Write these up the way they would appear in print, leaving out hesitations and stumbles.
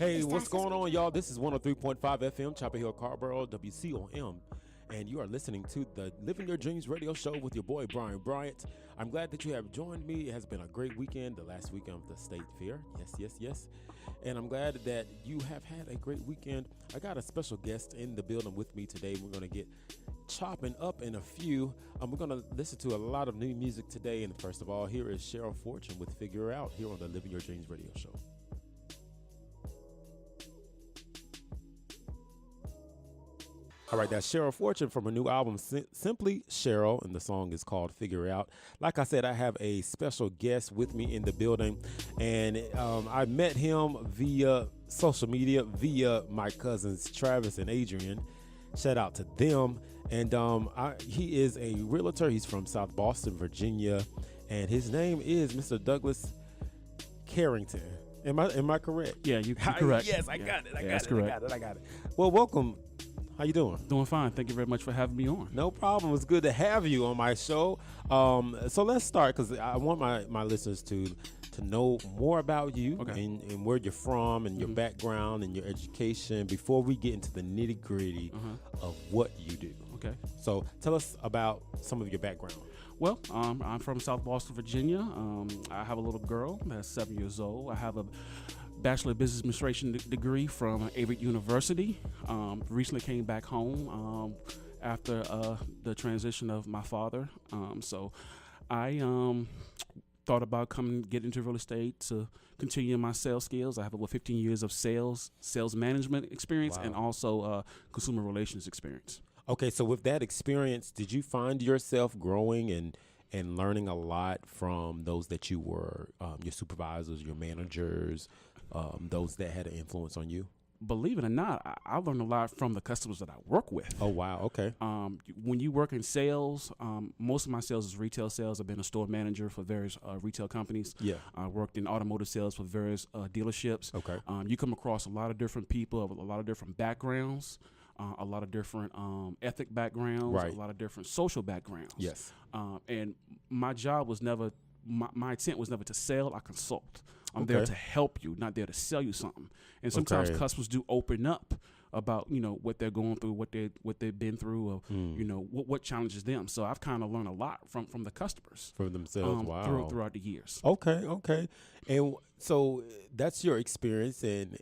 Hey, what's going on, y'all? This is 103.5 FM, Chapel Hill, Carborough, WCOM, and you are listening to the Living Your Dreams radio show with your boy, Brian Bryant. I'm glad that you have joined me. It has been a great weekend, the last weekend of the State Fair. Yes. And I'm glad that you have had a great weekend. I got a special guest in the building with me today. We're going to get chopping up in a few. We're going to listen to a lot of new music today. And first of all, here is Cheryl Fortune with Figure Out here on the Living Your Dreams radio show. All right, that's Cheryl Fortune from her new album, Simply Cheryl, and the song is called Figure Out. Like I said, I have a special guest with me in the building, and I met him via social media, via my cousins Travis and Adrian. Shout out to them. And he is a realtor. He's from South Boston, Virginia, and his name is Mr. Douglas Carrington. Am I correct? Yeah, you're correct. Yes, I got it. I got it. Well, welcome. How you doing? Doing fine. Thank you very much for having me on. No problem. It's good to have you on my show. So let's start because I want my listeners to know more about you and where you're from and your background and your education before we get into the nitty-gritty of what you do. Okay. So tell us about some of your background. Well, I'm from South Boston, Virginia. I have a little girl that's 7 years old. I have a Bachelor of Business Administration degree from Avery University. Recently came back home after the transition of my father. So I thought about getting into real estate to continue my sales skills. I have over 15 years of sales management experience, and also consumer relations experience. Okay, so with that experience, did you find yourself growing and learning a lot from those that you were, your supervisors, your managers, those that had an influence on you? Believe it or not, I learned a lot from the customers that I work with. Oh, wow. Okay. When you work in sales, most of my sales is retail sales. I've been a store manager for various retail companies. Yeah. I worked in automotive sales for various dealerships. Okay. You come across a lot of different people, a lot of different backgrounds, a lot of different ethnic backgrounds, right. A lot of different social backgrounds. Yes. And my job was never, my intent was never to sell. I consult. I'm there to help you, not there to sell you something. And sometimes customers do open up about, what they're going through, what they've been through, or, what challenges them. So I've kind of learned a lot from the customers. For themselves, wow. Throughout the years. Okay. And so that's your experience. And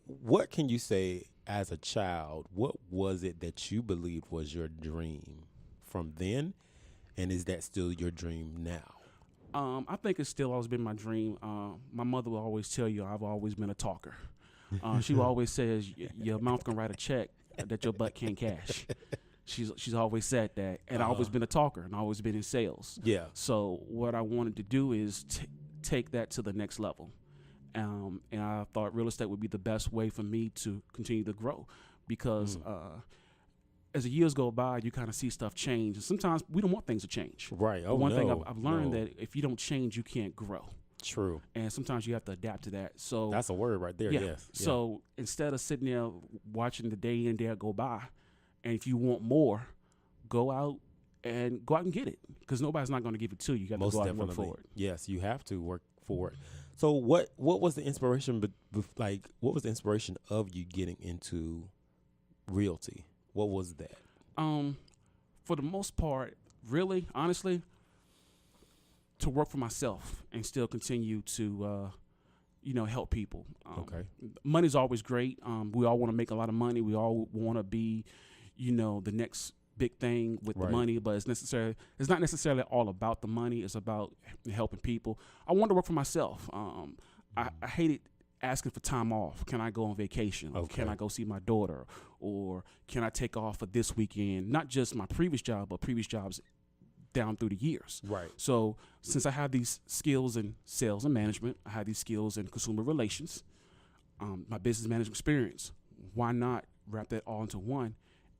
what can you say as a child, what was it that you believed was your dream from then? And is that still your dream now? I think it's still always been my dream. My mother will always tell you I've always been a talker. She always says your mouth can write a check that your butt can't cash. She's always said that, and I've always been a talker, and I've always been in sales. Yeah. So what I wanted to do is take that to the next level, and I thought real estate would be the best way for me to continue to grow, because as the years go by, you kind of see stuff change, and sometimes we don't want things to change. Right. But one thing I've learned that if you don't change, you can't grow. True. And sometimes you have to adapt to that. So that's a word right there. Yeah. Yes. So instead of sitting there watching the day in and day out go by, and if you want more, go out and get it, because nobody's not going to give it to you. You got to go out and work for it. Yes, you have to work for it. So what was the inspiration? What was the inspiration of you getting into realty? What was that? For the most part, really, honestly, to work for myself and still continue to, help people. Money's always great. We all want to make a lot of money. We all want to be, the next big thing with the money, but it's not necessarily all about the money. It's about helping people. I wanted to work for myself. I hated asking for time off. Can I go on vacation? Can I go see my daughter? Or can I take off for this weekend? Not just my previous job, but previous jobs down through the years. Right. So since I have these skills in sales and management, I have these skills in consumer relations, my business management experience, why not wrap that all into one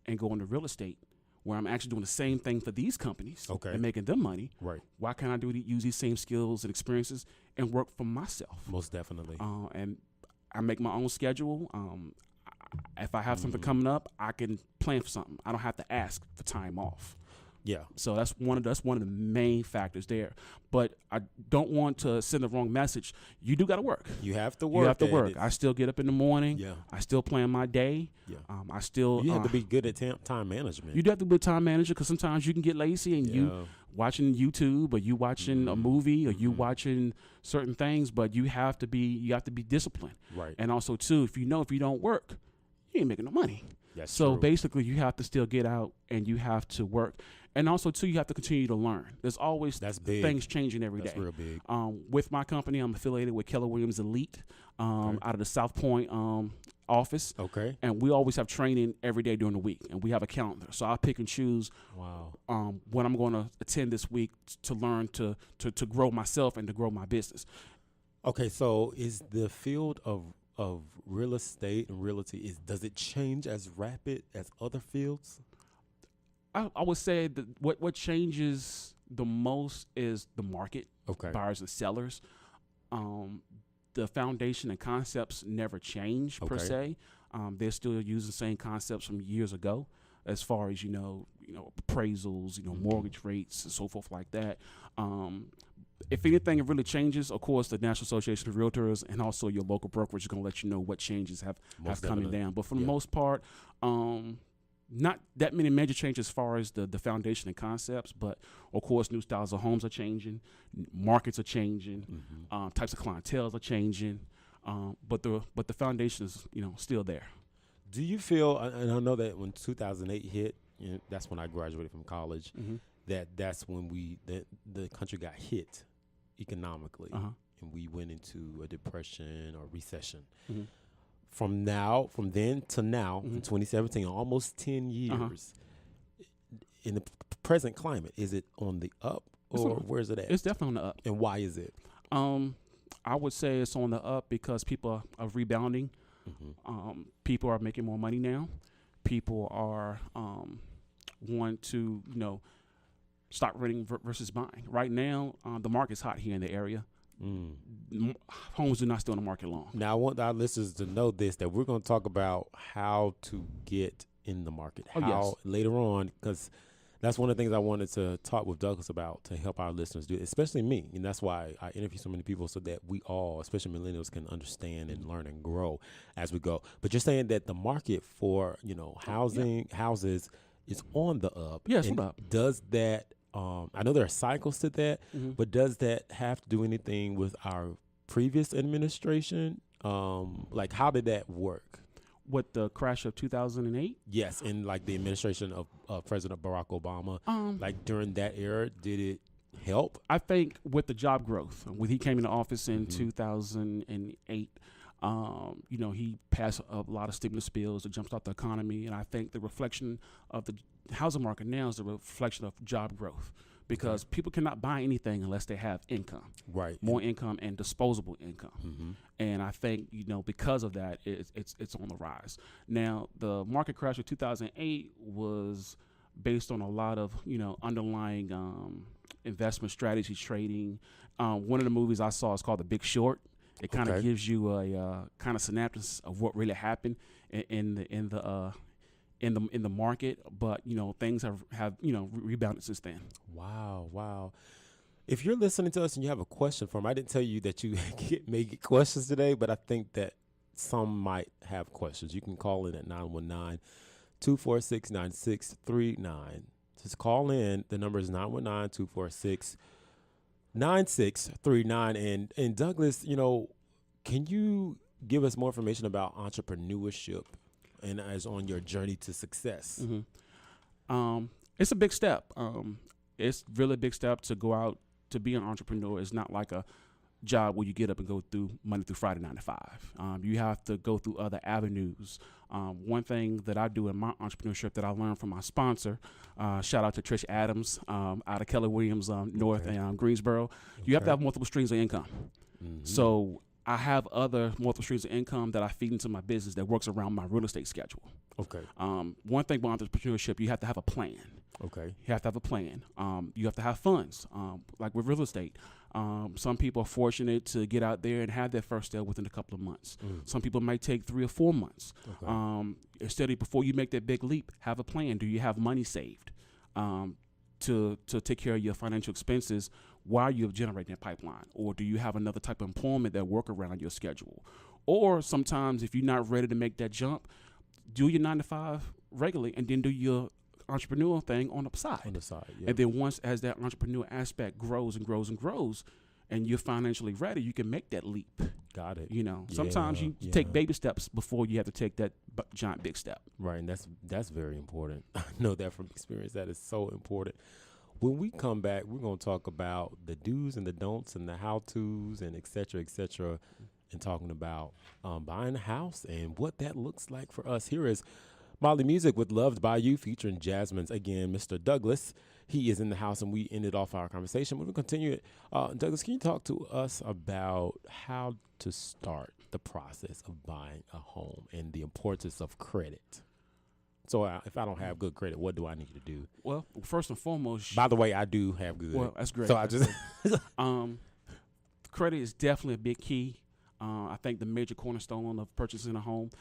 and go into real estate, where I'm actually doing the same thing for these companies and making them money. Right. Why can't I use these same skills and experiences and work for myself? Most definitely. And I make my own schedule. If I have something coming up, I can plan for something. I don't have to ask for time off. Yeah. So that's one of the main factors there. But I don't want to send the wrong message. You do got to work. You have to work. You have to work. I still get up in the morning. Yeah. I still plan my day. Yeah. I still. You have to be good at time management. You do have to be a time manager because sometimes you can get lazy and you watching YouTube or you watching a movie or you watching certain things, but you have to be disciplined. Right. And also too, if you don't work, you ain't making no money. That's so true. Basically, you have to still get out and you have to work. And also, too, you have to continue to learn. There's always things changing every day. That's real big. With my company, I'm affiliated with Keller Williams Elite out of the South Point office. Okay. And we always have training every day during the week. And we have a calendar. So I pick and choose what I'm going to attend this week to learn to grow myself and to grow my business. Okay, so is the field of real estate and realty, does it change as rapid as other fields? I would say that what changes the most is the market, buyers and sellers. The foundation and concepts never change per se. They're still using the same concepts from years ago, as far as appraisals, mortgage rates and so forth like that. If anything, it really changes. Of course, the National Association of Realtors and also your local brokerage is going to let you know what changes have coming down. But for the most part, not that many major changes as far as the foundation and concepts, but of course, new styles of homes are changing, markets are changing, types of clientele are changing, but the foundation is still there. Do you feel? And I know that when 2008 hit, that's when I graduated from college. That's when the country got hit economically, and we went into a depression or recession. From then to now, in 2017, almost 10 years, in the present climate, is it on the up or where's it at? It's definitely on the up. And why is it? I would say it's on the up because people are rebounding. People are making more money now. People are want to, start renting versus buying. Right now, the market's hot here in the area. Homes do not stay on the market long. Now, I want our listeners to know that we're going to talk about how to get in the market. Later on, because that's one of the things I wanted to talk with Douglas about to help our listeners do, especially me. And that's why I interview so many people so that we all, especially millennials, can understand and learn and grow as we go. But you're saying that the market for, houses is on the up. Yes, on the up. Does that I know there are cycles to that, but does that have to do anything with our previous administration? Like, how did that work? With the crash of 2008? Yes, in like the administration of President Barack Obama. Like during that era, did it help? I think with the job growth, when he came into office in 2008, he passed a lot of stimulus bills to jumpstart the economy, and I think the reflection of the housing market now is a reflection of job growth because people cannot buy anything unless they have income, more income and disposable income, and I think because of that, it's on the rise. Now, the market crash of 2008 was based on a lot of underlying investment strategy trading. One of the movies I saw is called The Big Short. It kind of gives you a kind of synopsis of what really happened in the market, but things have rebounded since then. Wow. If you're listening to us and you have a question for him, I didn't tell you that you may get questions today, but I think that some might have questions. You can call in at 919-246-9639. Just call in. The number is 919-246-9639. And Douglas, can you give us more information about entrepreneurship and as on your journey to success? It's a big step. It's really a big step to go out to be an entrepreneur. It's not like a job where you get up and go through Monday through Friday, 9 to 5. You have to go through other avenues. One thing that I do in my entrepreneurship that I learned from my sponsor, shout out to Trish Adams out of Keller Williams North and Greensboro. You have to have multiple streams of income. So I have other multiple streams of income that I feed into my business that works around my real estate schedule. One thing about entrepreneurship, you have to have a plan. You have to have a plan. You have to have funds, like with real estate. Some people are fortunate to get out there and have their first sale within a couple of months. Some people might take 3 or 4 months. Instead of before you make that big leap, have a plan. Do you have money saved? to take care of your financial expenses while you're generating that pipeline? Or do you have another type of employment that work around your schedule? Or sometimes if you're not ready to make that jump, do your 9 to 5 regularly and then do your entrepreneurial thing on the side. And then once as that entrepreneur aspect grows and grows and grows and you're financially ready, you can make that leap. Got it. Sometimes you take baby steps before you have to take that giant big step. Right, and that's very important. I know that from experience. That is so important. When we come back, we're going to talk about the do's and the don'ts and the how-tos and et cetera, and talking about buying a house and what that looks like for us. Here is Molly Music with Loved by You featuring Jasmine's. Again, Mr. Douglas, he is in the house, and we ended off our conversation. We're going to continue it. Douglas, can you talk to us about how to start the process of buying a home and the importance of credit? So if I don't have good credit, what do I need to do? Well, first and foremost. By the way, I do have good. Well, that's great. So I just credit is definitely a big key. I think the major cornerstone of purchasing a home.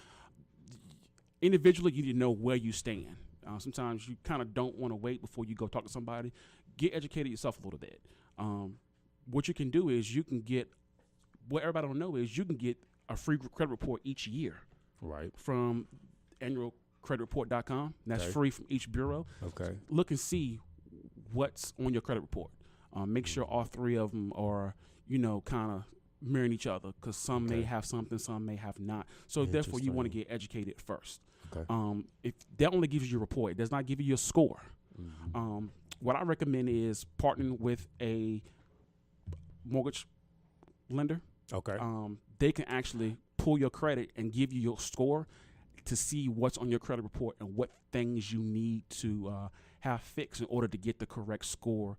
Individually, you need to know where you stand. Sometimes you kind of don't want to wait before you go talk to somebody. Get educated yourself a little bit. What you can do is you can get, what everybody don't know is you can get a free credit report each year. Right. From annualcreditreport.com. That's free from each bureau. Okay. Look and see what's on your credit report. Make sure all three of them are, kind of mirroring each other, because some may have something, some may have not. So therefore, you want to get educated first. Okay. If that only gives you a report, it does not give you a score. Mm-hmm. What I recommend is partnering with a mortgage lender. Okay. They can actually pull your credit and give you your score to see what's on your credit report and what things you need to have fixed in order to get the correct score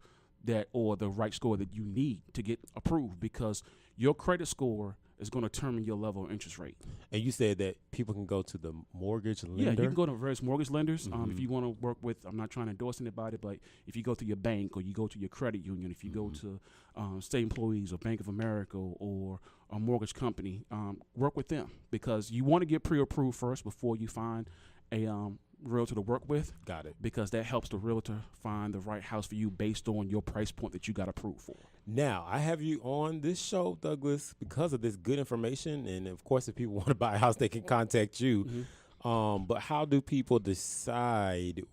or the right score that you need to get approved, because your credit score is going to determine your level of interest rate. And you said that people can go to the mortgage lender? Yeah, you can go to various mortgage lenders. If you want to work with, I'm not trying to endorse anybody, but if you go to your bank or you go to your credit union, if you go to State Employees or Bank of America or a mortgage company, work with them, because you want to get pre-approved first before you find a realtor to work with. Got it. Because that helps the realtor find the right house for you based on your price point that you got approved for. Now, I have you on this show, Douglas, because of this good information. And, of course, if people want to buy a house, they can contact you. Mm-hmm. But how do people decide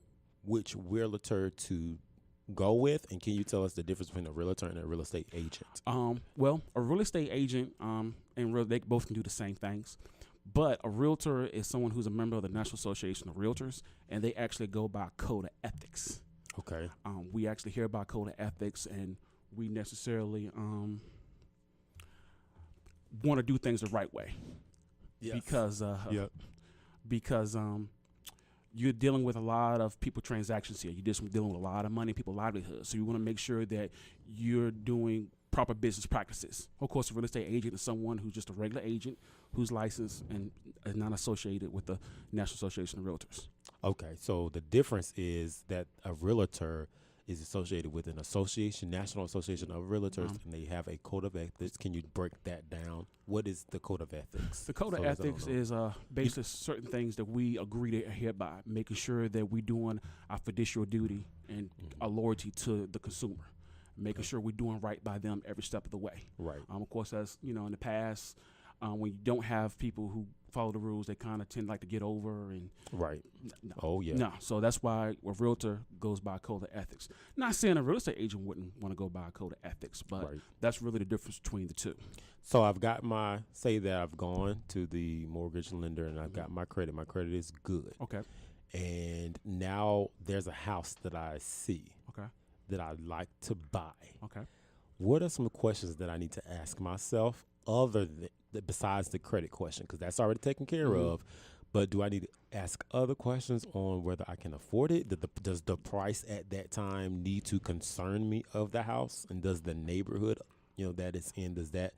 which realtor to go with? And can you tell us the difference between a realtor and a real estate agent? Well, a real estate agent they both can do the same things. But a realtor is someone who's a member of the National Association of Realtors, and they actually go by code of ethics. Okay. We actually hear about code of ethics, and we necessarily want to do things the right way. Yes. Because you're dealing with a lot of people transactions here. You're just dealing with a lot of money, people livelihoods. So you want to make sure that you're doing proper business practices. Of course, a real estate agent is someone who's just a regular agent who's licensed and is not associated with the National Association of Realtors. Okay, so the difference is that a realtor is associated with an association, National Association of Realtors, and they have a code of ethics. Can you break that down? What is the code of ethics? The code of ethics is basically certain things that we agree to adhere by, making sure that we're doing our fiduciary duty and our loyalty to the consumer, making sure we're doing right by them every step of the way. Right. Of course, as you know, in the past, when you don't have people who follow the rules, they kind of tend like to get over and right. No. Oh yeah. No, so that's why a realtor goes by a code of ethics. Not saying a real estate agent wouldn't want to go by a code of ethics, but that's really the difference between the two. So I've got say that I've gone to the mortgage lender and I've got my credit. My credit is good. Okay. And now there's a house that I see. Okay. That I'd like to buy. Okay. What are some questions that I need to ask myself other than besides the credit question? Because that's already taken care of. But do I need to ask other questions on whether I can afford it? Does the price at that time need to concern me of the house? And does the neighborhood, that it's in, does that,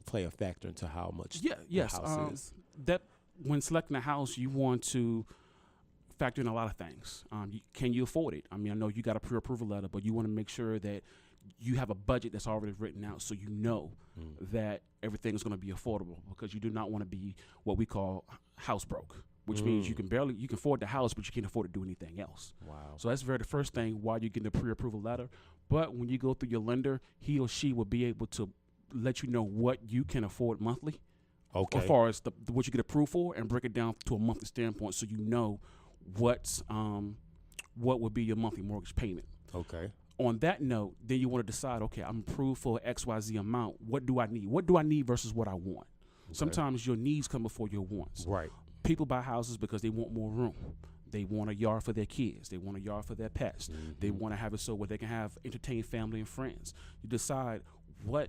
play a factor into how much the house is? That when selecting a house, you want to factor in a lot of things. Can you afford it? I mean, I know you got a pre-approval letter, but you want to make sure that you have a budget that's already written out, so you know that everything is going to be affordable, because you do not want to be what we call house broke, which means you can afford the house, but you can't afford to do anything else. Wow. So that's the first thing why you get the pre-approval letter. But when you go through your lender, he or she will be able to let you know what you can afford monthly. Okay. As far as what you get approved for, and break it down to a monthly standpoint, so you know what would be your monthly mortgage payment. Okay. On that note, then you want to decide, okay, I'm approved for XYZ amount. What do I need? What do I need versus what I want? Okay. Sometimes your needs come before your wants. Right. People buy houses because they want more room. They want a yard for their kids. They want a yard for their pets. Mm-hmm. They want to have it so where they can have entertain family and friends. You decide what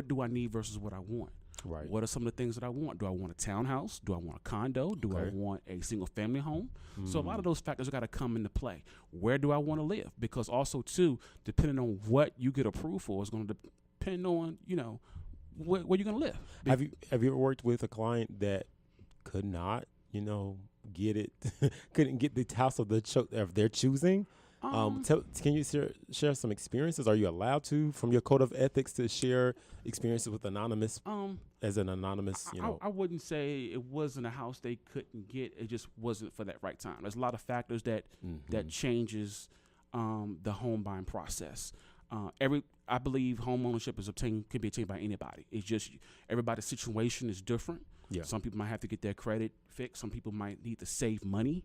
do I need versus what I want. Right. What are some of the things that I want? Do I want a townhouse? Do I want a condo? Do I want a single family home? So a lot of those factors got to come into play. Where do I want to live? Because also too, depending on what you get approved for, is going to depend on where you're going to live. Have you ever worked with a client that could not get it, couldn't get the house of their choosing? Can you share some experiences? Are you allowed to, from your code of ethics, to share experiences with anonymous? As an anonymous, I wouldn't say it wasn't a house they couldn't get. It just wasn't for that right time. There's a lot of factors that changes the home buying process. I believe home ownership can be obtained by anybody. It's just everybody's situation is different. Yeah. Some people might have to get their credit fixed. Some people might need to save money.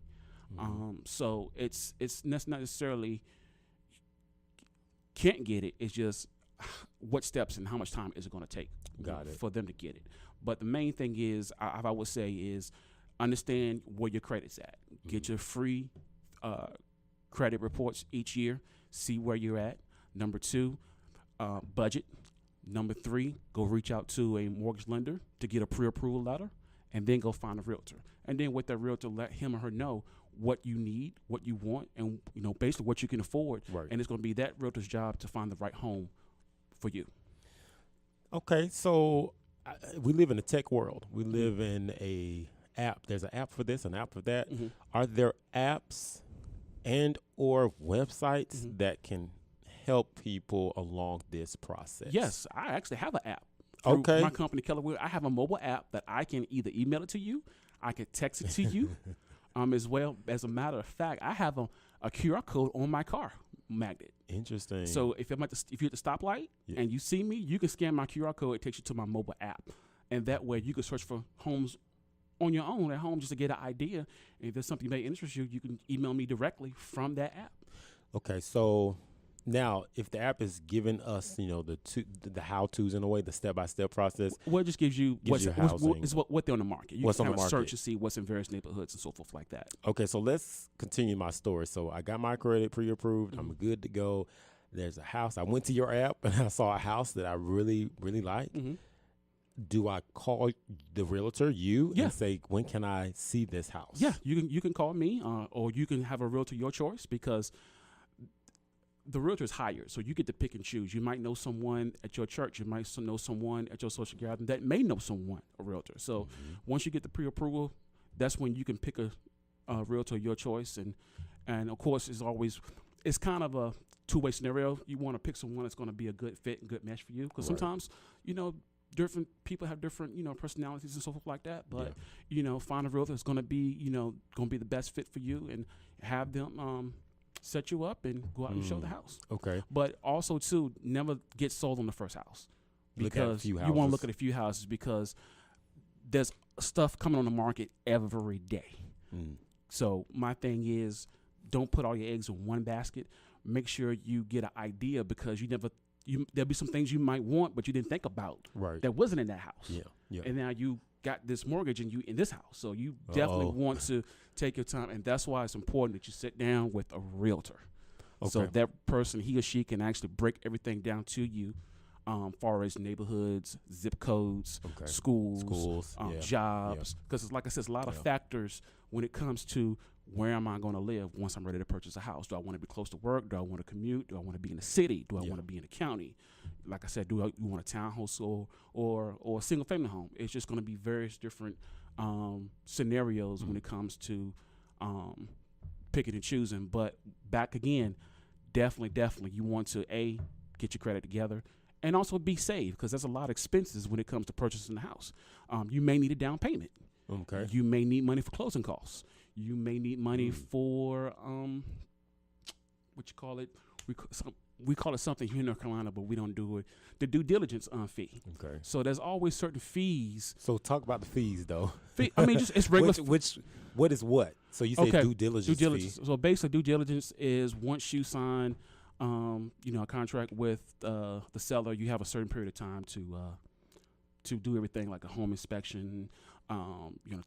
So it's not necessarily can't get it. It's just what steps and how much time is it going to take for them to get it. But the main thing is, I would say, is understand where your credit's at. Get your free credit reports each year. See where you're at. Number 2, budget. Number 3, go reach out to a mortgage lender to get a pre-approval letter, and then go find a realtor. And then with that realtor, let him or her know what you need, what you want, and basically what you can afford. Right. And it's going to be that realtor's job to find the right home for you. Okay, so we live in a tech world. We live in a app. There's an app for this, an app for that. Mm-hmm. Are there apps and or websites that can help people along this process? Yes, I actually have an app. Through my company, Keller, I have a mobile app that I can either email it to you, I can text it to you, as well. As a matter of fact, I have a QR code on my car magnet. Interesting. So if you're at the stoplight and you see me, you can scan my QR code. It takes you to my mobile app, and that way you can search for homes on your own at home just to get an idea. And if there's something that may interest you, you can email me directly from that app. Okay, so now, if the app is giving us, the how-tos in a way, the step-by-step process. Well, it just gives you what they're on the market. You what's can on the market. Search to see what's in various neighborhoods and so forth like that. Okay, so let's continue my story. So I got my credit pre-approved. I'm good to go. There's a house. I went to your app, and I saw a house that I really, really like. Mm-hmm. Do I call the realtor, and say, when can I see this house? Yeah, you can call me, or you can have a realtor your choice, because the realtor is hired, so you get to pick and choose. You might know someone at your church. You might know someone at your social gathering that may know someone, a realtor. So once you get the pre-approval, that's when you can pick a realtor your choice. And of course, it's kind of a two-way scenario. You want to pick someone that's going to be a good fit and good match for you, because sometimes, different people have different, personalities and so forth like that. But, find a realtor that's going to be, going to be the best fit for you, and have them set you up and go out and show the house. Okay. But also, too, never get sold on the first house, because you want to look at a few houses, because there's stuff coming on the market every day. So my thing is, don't put all your eggs in one basket. Make sure you get an idea, because there'll be some things you might want, but you didn't think about that wasn't in that house. Yeah. And now you got this mortgage and you in this house. So you definitely want to take your time. And that's why it's important that you sit down with a realtor. Okay. So that person, he or she, can actually break everything down to you, far as neighborhoods, zip codes, schools, jobs. Because like I said, there's a lot of factors when it comes to where am I going to live once I'm ready to purchase a house. Do I want to be close to work? Do I want to commute? Do I want to be in the city? Do I want to be in the county? Like I said, you want a townhouse or a single family home? It's just going to be various different scenarios when it comes to picking and choosing. But back again, definitely you want to get your credit together, and also be safe, because there's a lot of expenses when it comes to purchasing the house. You may need a down payment. Okay. You may need money for closing costs. You may need money for what you call it? We call it something here in North Carolina, but we don't do it. The due diligence fee. Okay. So there's always certain fees. So talk about the fees, though. I mean, just it's regular. What is what? So you say due diligence. Due diligence. Fee. So basically, due diligence is once you sign, a contract with the seller, you have a certain period of time to do everything like a home inspection,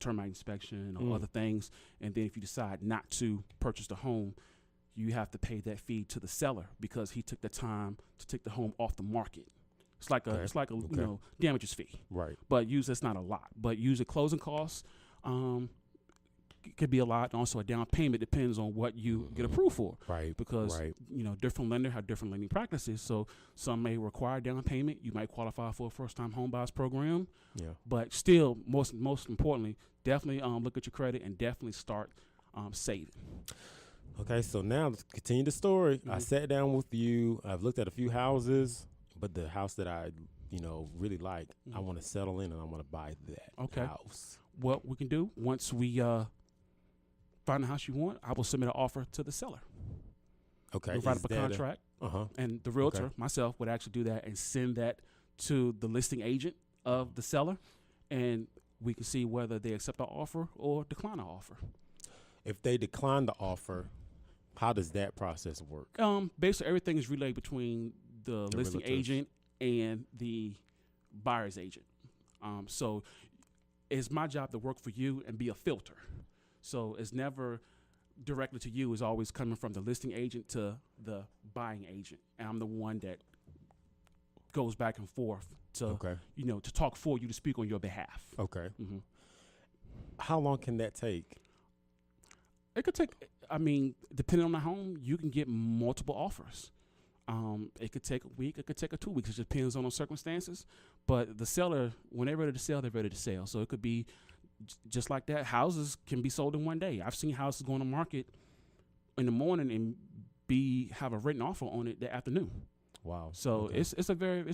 termite inspection or other things. And then if you decide not to purchase the home, you have to pay that fee to the seller because he took the time to take the home off the market. It's like a damages fee. Right. But usually it's not a lot. But usually closing costs could be a lot. And also a down payment depends on what you get approved for. Right. Because different lenders have different lending practices. So some may require down payment. You might qualify for a first-time home buyers program. Yeah. But still, most importantly, definitely look at your credit and definitely start saving. Okay, so now let's continue the story. I sat down with you. I've looked at a few houses, but the house that I, really like, I want to settle in and I want to buy that house. What we can do, once we find the house you want, I will submit an offer to the seller. Okay. We'll write up a contract. And the realtor, myself, would actually do that and send that to the listing agent of the seller, and we can see whether they accept our offer or decline our offer. If they decline the offer, how does that process work? Basically, everything is relayed between the listing agent and the buyer's agent. So it's my job to work for you and be a filter. So it's never directly to you. It's always coming from the listing agent to the buying agent. And I'm the one that goes back and forth to, to talk for you, to speak on your behalf. Okay. Mm-hmm. How long can that take? It could take, depending on the home, you can get multiple offers. It could take a week. It could take 2 weeks. It just depends on the circumstances. But the seller, when they're ready to sell, they're ready to sell. So it could be just like that. Houses can be sold in one day. I've seen houses go on the market in the morning and have a written offer on it that afternoon. Wow. So it's a very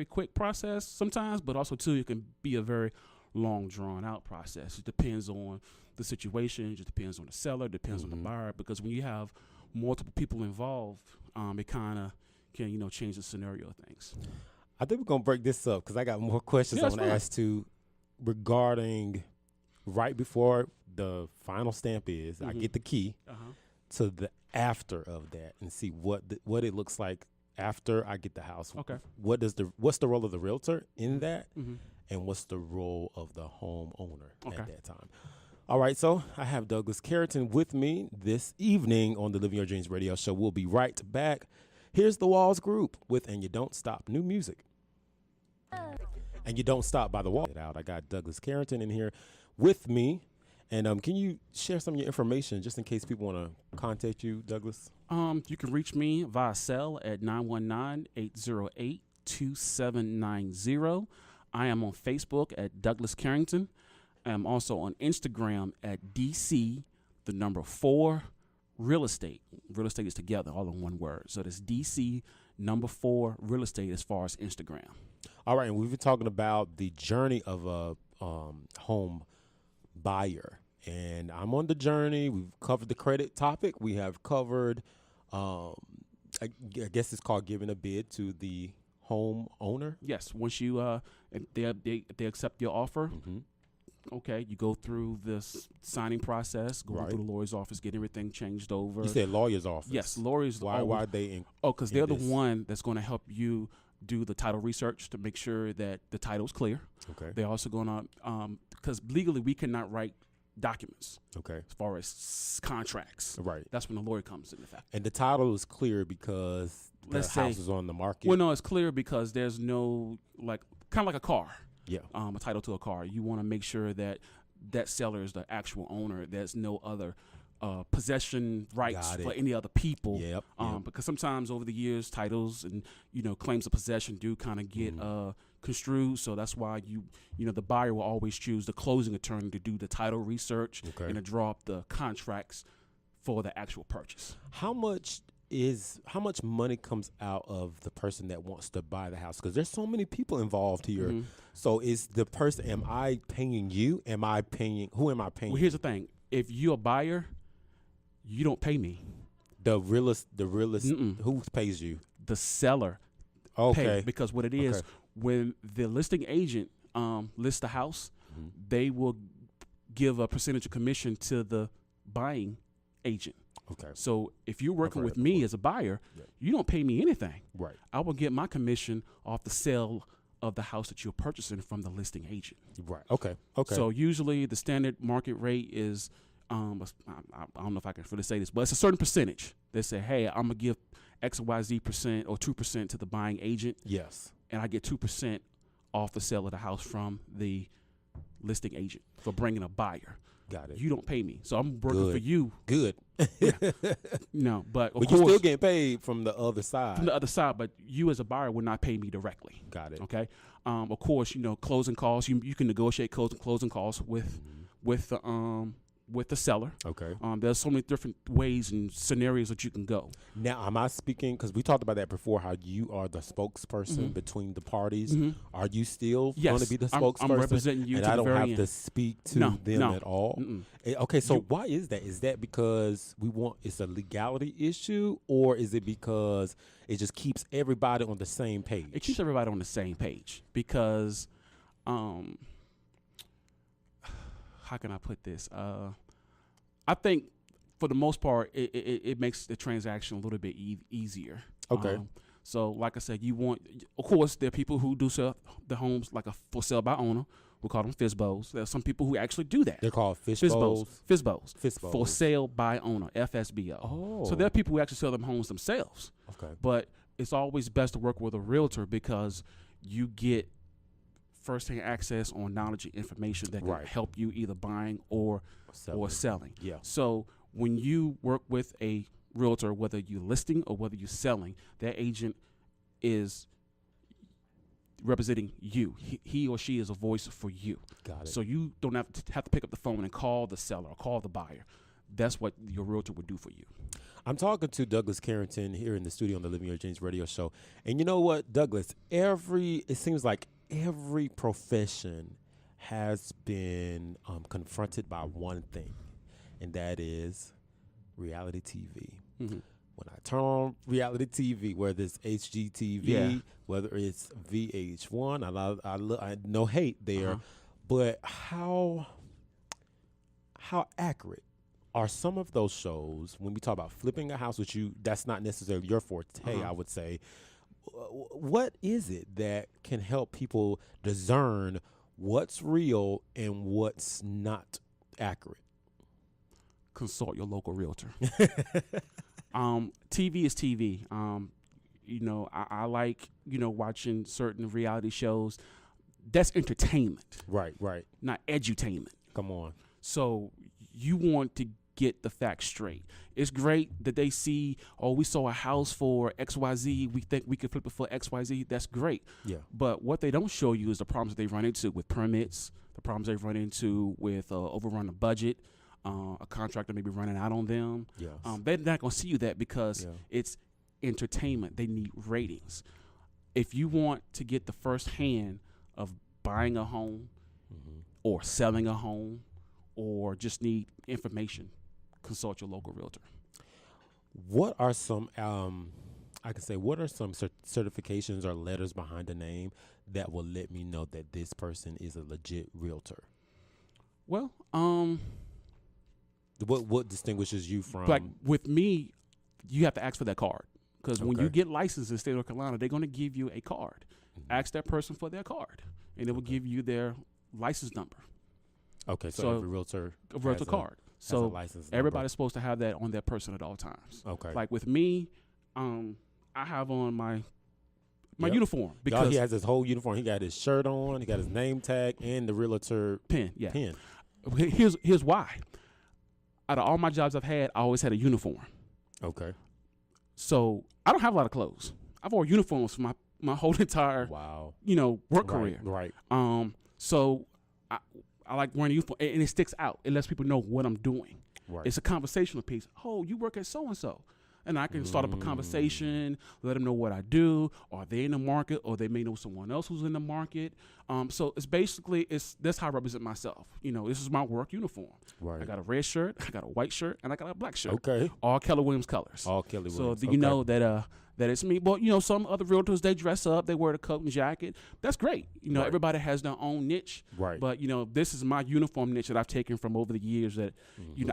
quick process sometimes, but also too it can be a very long drawn out process. It depends on the situation, it just depends on the seller, depends on the buyer, because when you have multiple people involved, it kind of can change the scenario of things. I think we're gonna break this up because I got more questions I want to ask too regarding right before the final stamp is. I get the key to the after of that and see what it looks like after I get the house. Okay. What's the role of the realtor in that, and what's the role of the homeowner at that time? All right, so I have Douglas Carrington with me this evening on the Living Your Dreams radio show. We'll be right back. Here's the Walls Group with And You Don't Stop, new music. And You Don't Stop by the Wall. I got Douglas Carrington in here with me. And can you share some of your information just in case people want to contact you, Douglas? You can reach me via cell at 919-808-2790. I am on Facebook at Douglas Carrington. I'm also on Instagram at DC4 Real Estate. Real estate is together, all in one word. So that's DC4 Real Estate as far as Instagram. All right, and we've been talking about the journey of a home buyer. And I'm on the journey. We've covered the credit topic. We have covered, I guess it's called giving a bid to the homeowner. Yes, once you if they accept your offer. Okay, you go through this signing process, go through the lawyer's office, get everything changed over. You said lawyer's office. Yes, lawyers. Why are they because they're the one that's going to help you do the title research to make sure that the title's clear. Okay. They're also going to, because legally we cannot write documents. Okay. As far as contracts. Right. That's when the lawyer comes in effect. And the title is clear because the house is on the market. Well, no, it's clear because there's no, kind of like a car. Yeah. A title to a car. You want to make sure that seller is the actual owner. There's no other possession rights for any other people. Yep. Because sometimes over the years, titles and claims of possession do kind of get construed. So that's why the buyer will always choose the closing attorney to do the title research and to draw up the contracts for the actual purchase. How much how much money comes out of the person that wants to buy the house? Because there's so many people involved here. Mm-hmm. So is the person, am I paying you? Who am I paying? Well, here's the thing. If you're a buyer, you don't pay me. The realist, who pays you? The seller. Okay. Because what it is, when the listing agent lists the house, mm-hmm. they will give a percentage of commission to the buying agent. Okay. So if you're working with me as a buyer, you don't pay me anything. Right. I will get my commission off the sale of the house that you're purchasing from the listing agent. Right. Okay. So usually the standard market rate is, I don't know if I can really say this, but it's a certain percentage. They say, hey, I'm going to give X, Y, Z percent or 2% to the buying agent. Yes. And I get 2% off the sale of the house from the listing agent for bringing a buyer. Got it. You don't pay me. So I'm working for you. Good. Yeah. No, but of course, you're still getting paid from the other side. From the other side, but you as a buyer will not pay me directly. Got it. Okay. Of course, closing costs. You can negotiate closing costs with the seller. Okay. There's so many different ways and scenarios that you can go. Now, am I speaking, because we talked about that before, how you are the spokesperson mm-hmm. between the parties. Mm-hmm. Are you still going to be the spokesperson? I'm representing you, and to I the don't very have to speak to them at all? Okay, so why is that? Is that because it's a legality issue, or is it because it just keeps everybody on the same page? It keeps everybody on the same page because, how can I put this? I think for the most part, it makes the transaction a little bit easier. Okay. So like I said, of course, there are people who do sell the homes like a for sale by owner. We call them FSBOs. There are some people who actually do that. They're called FSBOs. FSBOs. For sale by owner, FSBO. Oh. So there are people who actually sell them homes themselves. Okay. But it's always best to work with a realtor because you get first-hand access on knowledge and information that can help you either buying or selling. Yeah. So when you work with a realtor, whether you're listing or whether you're selling, that agent is representing you. He or she is a voice for you. Got it. So you don't have to pick up the phone and call the seller or call the buyer. That's what your realtor would do for you. I'm talking to Douglas Carrington here in the studio on the Living Your Dreams radio show. And you know what, Douglas, it seems like every profession has been confronted by one thing, and that is reality TV. Mm-hmm. When I turn on reality TV, whether it's HGTV, whether it's VH1, I no hate there, but how accurate are some of those shows when we talk about flipping a house with you? That's not necessarily your forte, I would say. What is it that can help people discern what's real and what's not accurate? Consult your local realtor. TV is TV. I like, watching certain reality shows. That's entertainment. Right. Not edutainment. Come on. So you want to get the facts straight. It's great that they see, we saw a house for XYZ. We think we could flip it for XYZ. That's great. Yeah. But what they don't show you is the problems that they run into with permits, the problems they run into with overrun the budget, a contractor may be running out on them. Yes. They're not going to see you that because it's entertainment. They need ratings. If you want to get the first hand of buying a home or selling a home or just need information, consult your local realtor. What are some, what are some certifications or letters behind the name that will let me know that this person is a legit realtor? Well, what distinguishes you from? Like with me, you have to ask for that card because when you get licensed in the state of North Carolina, they're going to give you a card. Ask that person for their card, and it will give you their license number. Okay, so every realtor card. So everybody's supposed to have that on their person at all times. Okay. Like with me, I have on my uniform because he has his whole uniform. He got his shirt on, he got his name tag, and the realtor pin. Yeah. Pin. Here's why. Out of all my jobs I've had, I always had a uniform. Okay. So I don't have a lot of clothes. I've worn uniforms for my whole entire work career. Right. So I like wearing a uniform, and it sticks out. It lets people know what I'm doing. Right. It's a conversational piece. Oh, you work at so-and-so. and I can start up a conversation, let them know what I do. Are they in the market, or they may know someone else who's in the market? So it's basically that's how I represent myself. This is my work uniform. Right. I got a red shirt, I got a white shirt, and I got a black shirt. Okay. All Keller Williams colors. All Keller Williams. So you know that it's me. But some other realtors, they dress up, they wear the coat and jacket. That's great. Right. Everybody has their own niche. Right. But this is my uniform niche that I've taken from over the years. That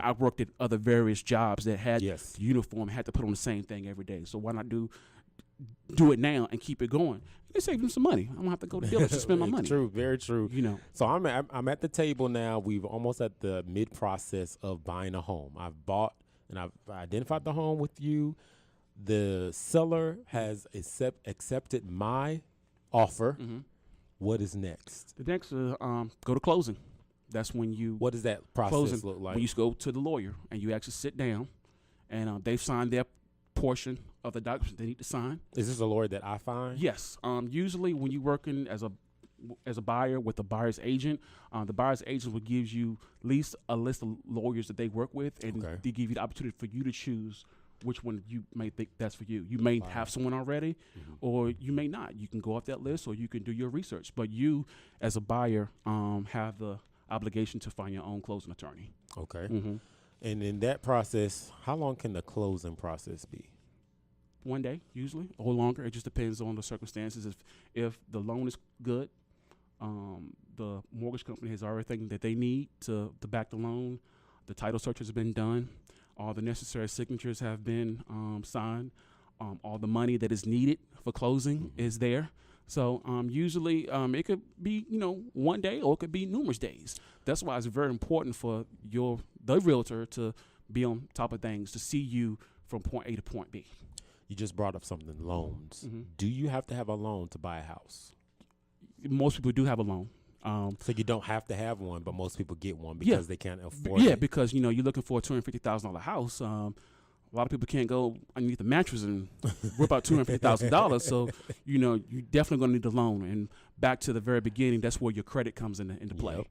I've worked at other various jobs that had the uniform, had to put on the same thing every day. So why not do it now and keep it going? They save them some money. I'm gonna have to go to dealers to spend my money. True, very true. So I'm at the table now. We've almost at the mid process of buying a home. I've bought and I've identified the home with you. The seller has accepted my offer. Mm-hmm. What is next? The next go to closing. That's when you. What does that process look like? When you go to the lawyer and you actually sit down, and they've signed their portion of the documents they need to sign. Is this a lawyer that I find? Yes. Usually when you're working as a buyer with a buyer's agent, the buyer's agent will give you at least a list of lawyers that they work with, and they give you the opportunity for you to choose which one you may think that's for you. You may have someone already, or you may not. You can go off that list, or you can do your research. But you, as a buyer, have the obligation to find your own closing attorney. Okay. Mm-hmm. And in that process, how long can the closing process be? 1 day, usually, or longer. It just depends on the circumstances. If the loan is good, the mortgage company has everything that they need to back the loan. The title search has been done. All the necessary signatures have been signed. All the money that is needed for closing is there. So usually it could be 1 day, or it could be numerous days. That's why it's very important for the realtor to be on top of things, to see you from point A to point B. You just brought up something, loans. Mm-hmm. Do you have to have a loan to buy a house? Most people do have a loan. So you don't have to have one, but most people get one because they can't afford it. Yeah, because you're looking for a $250,000 house. A lot of people can't go underneath the mattress and whip out $250,000. So you're definitely going to need a loan. And back to the very beginning, that's where your credit comes into play.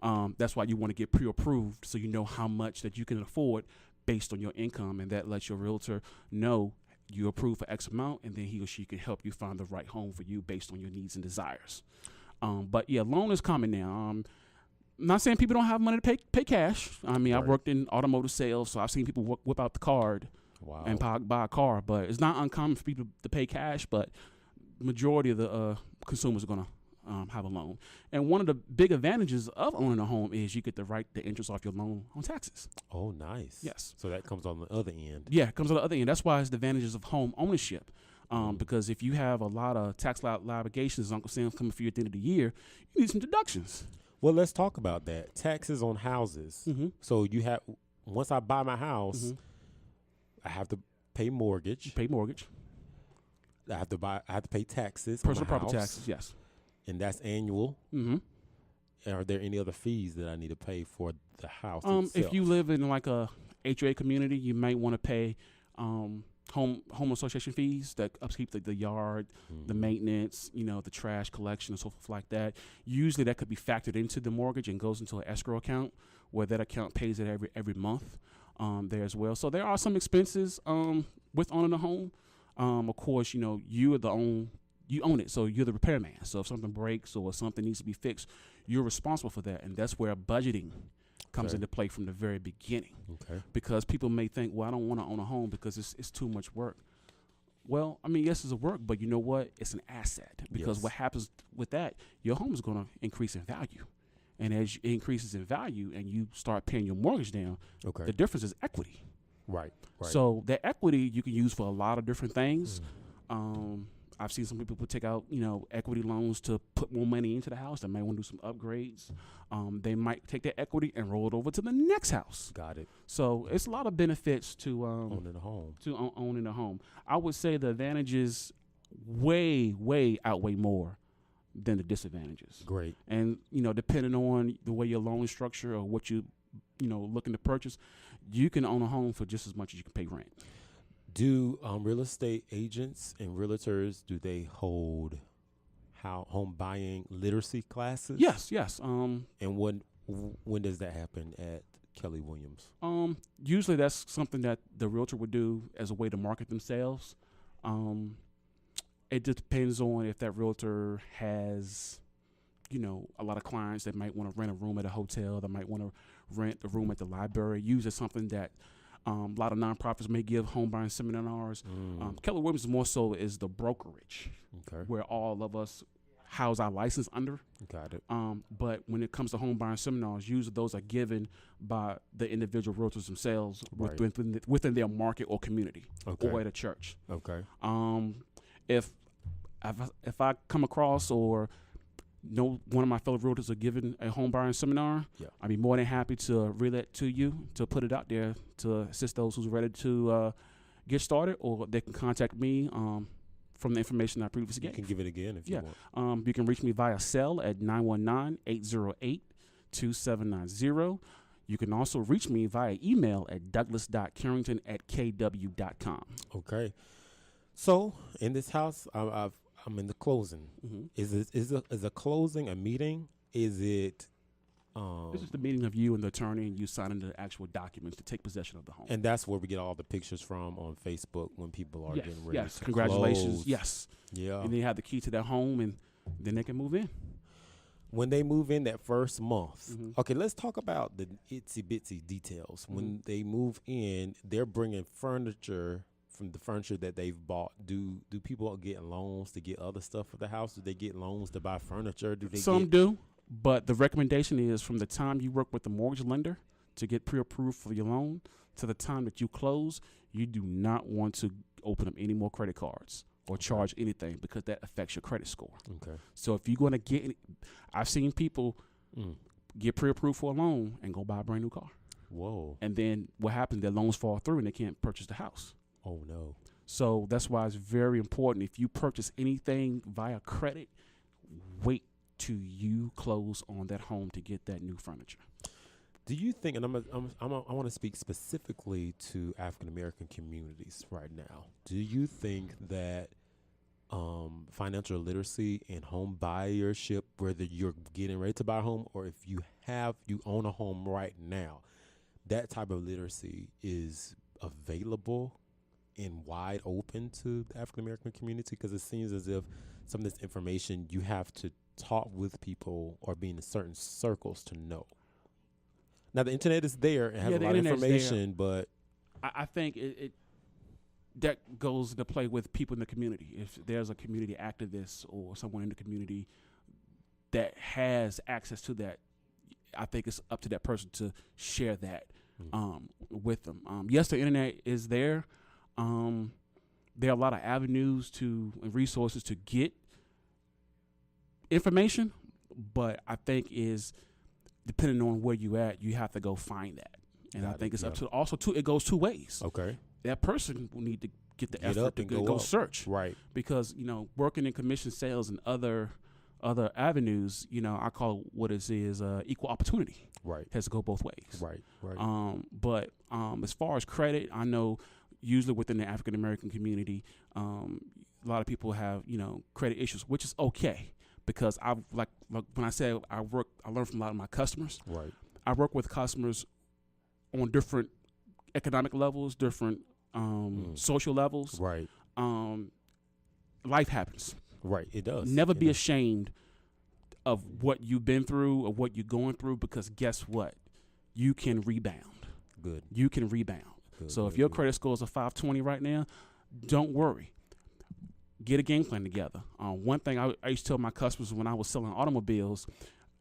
Yep. That's why you want to get pre-approved, so you know how much that you can afford based on your income, and that lets your realtor know you approve for X amount, and then he or she can help you find the right home for you based on your needs and desires. But loan is common now. I'm not saying people don't have money to pay cash. I mean, I've worked in automotive sales, so I've seen people whip out the card and buy a car. But it's not uncommon for people to pay cash, but majority of the consumers are going to have a loan. And one of the big advantages of owning a home is you get the interest off your loan on taxes. Oh, nice. Yes. So that comes on the other end. Yeah, it comes on the other end. That's why it's the advantages of home ownership. Because if you have a lot of tax obligations, Uncle Sam's coming for you at the end of the year, you need some deductions. Well, let's talk about that. Taxes on houses. Mm-hmm. So once I buy my house, I have to pay mortgage. You pay mortgage. I have to pay taxes. Personal property taxes, yes. And that's annual. Mm-hmm. Are there any other fees that I need to pay for the house itself? If you live in like a HOA community, you might want to pay home association fees that upkeep the yard, the maintenance, the trash collection and so forth like that. Usually that could be factored into the mortgage and goes into an escrow account, where that account pays it every month there as well. So there are some expenses with owning a home. Of course, you own it, so you're the repairman. So if something breaks or something needs to be fixed, you're responsible for that, and that's where budgeting comes into play from the very beginning. Okay. Because people may think, well, I don't want to own a home because it's too much work. Well, I mean, yes, it's a work, but you know what? It's an asset, because what happens with that, your home is going to increase in value. And as it increases in value and you start paying your mortgage down, the difference is equity. Right. So that equity you can use for a lot of different things. I've seen some people take out, equity loans to put more money into the house. They might want to do some upgrades. They might take that equity and roll it over to the next house. Got it. So it's a lot of benefits to owning a home. Owning a home. I would say the advantages way outweigh more than the disadvantages. Great. And depending on the way your loan is structured or what you looking to purchase, you can own a home for just as much as you can pay rent. Do real estate agents and realtors, do they hold home buying literacy classes? Yes. And when does that happen at Kelly Williams? Usually that's something that the realtor would do as a way to market themselves. It just depends on if that realtor has, a lot of clients that might want to rent a room at a hotel, that might want to rent a room at the library. Usually something that a lot of nonprofits may give home buying seminars. Keller Williams more so is the brokerage, where all of us house our license under. Got it. But when it comes to home buying seminars, usually those are given by the individual realtors themselves within their market or community or at a church. Okay. If I come across or know one of my fellow realtors are giving a home buying seminar, I'd be more than happy to relay it to you, to put it out there to assist those who's ready to get started, or they can contact me from the information I previously gave. You can give it again if you want. You can reach me via cell at 919-808-2790. You can also reach me via email at douglas.carrington@kw.com. Okay. So in this house, I'm in the closing. Mm-hmm. Is a closing a meeting? Is it? This is the meeting of you and the attorney, and you signing the actual documents to take possession of the home. And that's where we get all the pictures from on Facebook when people are getting ready to congratulations. Close. Yes. Yeah. And they have the key to their home, and then they can move in. When they move in that first month, okay, let's talk about the itsy bitsy details. When they move in, they're bringing furniture from the furniture that they've bought. Do people get loans to get other stuff for the house? Do they get loans to buy furniture? Some do, but the recommendation is from the time you work with the mortgage lender to get pre-approved for your loan to the time that you close, you do not want to open up any more credit cards or charge anything, because that affects your credit score. Okay. So if you're going to get, I've seen people get pre-approved for a loan and go buy a brand new car. Whoa. And then what happens? Their loans fall through and they can't purchase the house. Oh, no. So that's why it's very important. If you purchase anything via credit, wait till you close on that home to get that new furniture. Do you think, and I want to speak specifically to African-American communities right now, do you think that financial literacy and home buyership, whether you're getting ready to buy a home or if you own a home right now, that type of literacy is available and wide open to the African-American community? Because it seems as if some of this information you have to talk with people or be in certain circles to know. Now, the internet is there and has a lot of information, but I think it that goes into play with people in the community. If there's a community activist or someone in the community that has access to that, I think it's up to that person to share that with them. Yes, the internet is there. There are a lot of avenues and resources to get information, but I think is depending on where you at, you have to go find that. And I think it's up to it goes two ways. Okay. That person will need to get the effort to go search. Right. Because, working in commission sales and other avenues, I call what it is equal opportunity. Right. Has to go both ways. Right. Right. But as far as credit, I know usually within the African American community, a lot of people have, credit issues, which is okay. Because like when I say I learn from a lot of my customers. Right. I work with customers on different economic levels, different social levels. Right. Life happens. Right. It does. Never be ashamed of what you've been through or what you're going through, because guess what? You can rebound. Good. You can rebound. Good, so if your credit score is a 520 right now, don't worry. Get a game plan together. One thing I used to tell my customers when I was selling automobiles,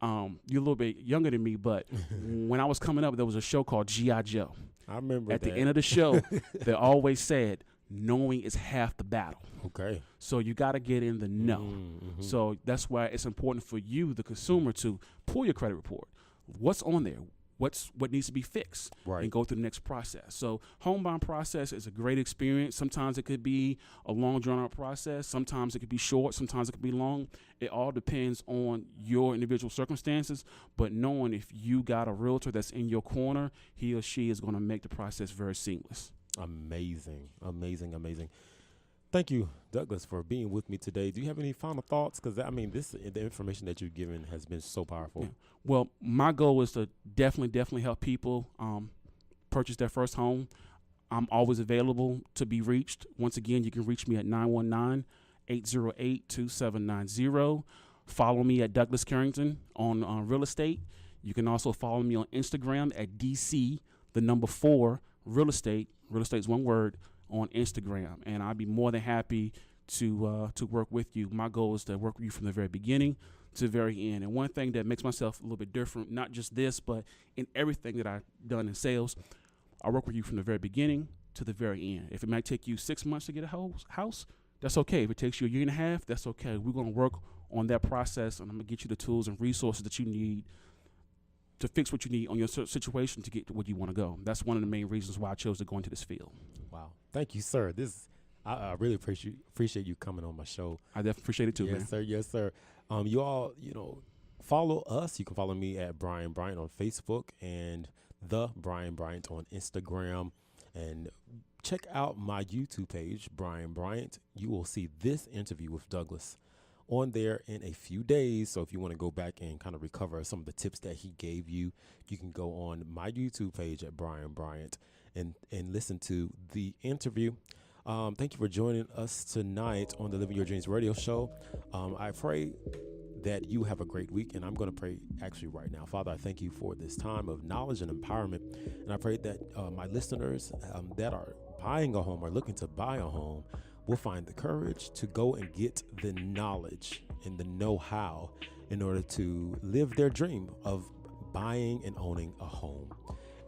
you're a little bit younger than me, but when I was coming up, there was a show called G.I. Joe. I remember At the end of the show, they always said, knowing is half the battle. Okay. So you got to get in the know. Mm-hmm. So that's why it's important for you, the consumer, to pull your credit report. What's on there? What needs to be fixed, right, and go through the next process. So home buying process is a great experience. Sometimes it could be a long, drawn-out process. Sometimes it could be short. Sometimes it could be long. It all depends on your individual circumstances. But knowing if you got a realtor that's in your corner, he or she is going to make the process very seamless. Amazing, amazing, amazing. Thank you, Douglas, for being with me today. Do you have any final thoughts? Because, I mean, the information that you've given has been so powerful. Yeah. Well, my goal is to definitely help people purchase their first home. I'm always available to be reached. Once again, you can reach me at 919-808-2790. Follow me at Douglas Carrington on real estate. You can also follow me on Instagram at DC4 real estate. Real estate is one word on Instagram, and I'd be more than happy to work with you. My goal is to work with you from the very beginning to the very end. And one thing that makes myself a little bit different, not just this, but in everything that I've done in sales, I work with you from the very beginning to the very end. If it might take you 6 months to get a house, that's okay. If it takes you a year and a half, that's okay. We're going to work on that process, and I'm going to get you the tools and resources that you need to fix what you need on your situation to get to where you want to go. That's one of the main reasons why I chose to go into this field. Wow. Thank you, sir. I really appreciate you coming on my show. I definitely appreciate it too, yes, man. Sir. Yes, sir. You all, follow us. You can follow me at Brian Bryant on Facebook and The Brian Bryant on Instagram. And check out my YouTube page, Brian Bryant. You will see this interview with Douglas on there in a few days. So if you want to go back and kind of recover some of the tips that he gave you, you can go on my YouTube page at Brian Bryant and listen to the interview. Thank you for joining us tonight on the Living Your Dreams radio show. I pray that you have a great week, and I'm going to pray actually right now. Father, I thank you for this time of knowledge and empowerment, and I pray that my listeners that are buying a home or looking to buy a home will find the courage to go and get the knowledge and the know-how in order to live their dream of buying and owning a home.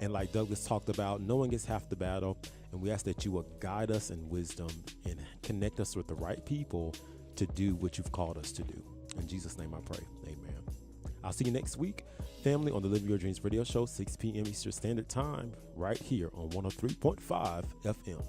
And like Douglas talked about, knowing is half the battle, and we ask that you will guide us in wisdom and connect us with the right people to do what you've called us to do. In Jesus' name I pray. Amen. I'll see you next week, family, on the Living Your Dreams radio show, 6 p.m. Eastern Standard Time, right here on 103.5 FM.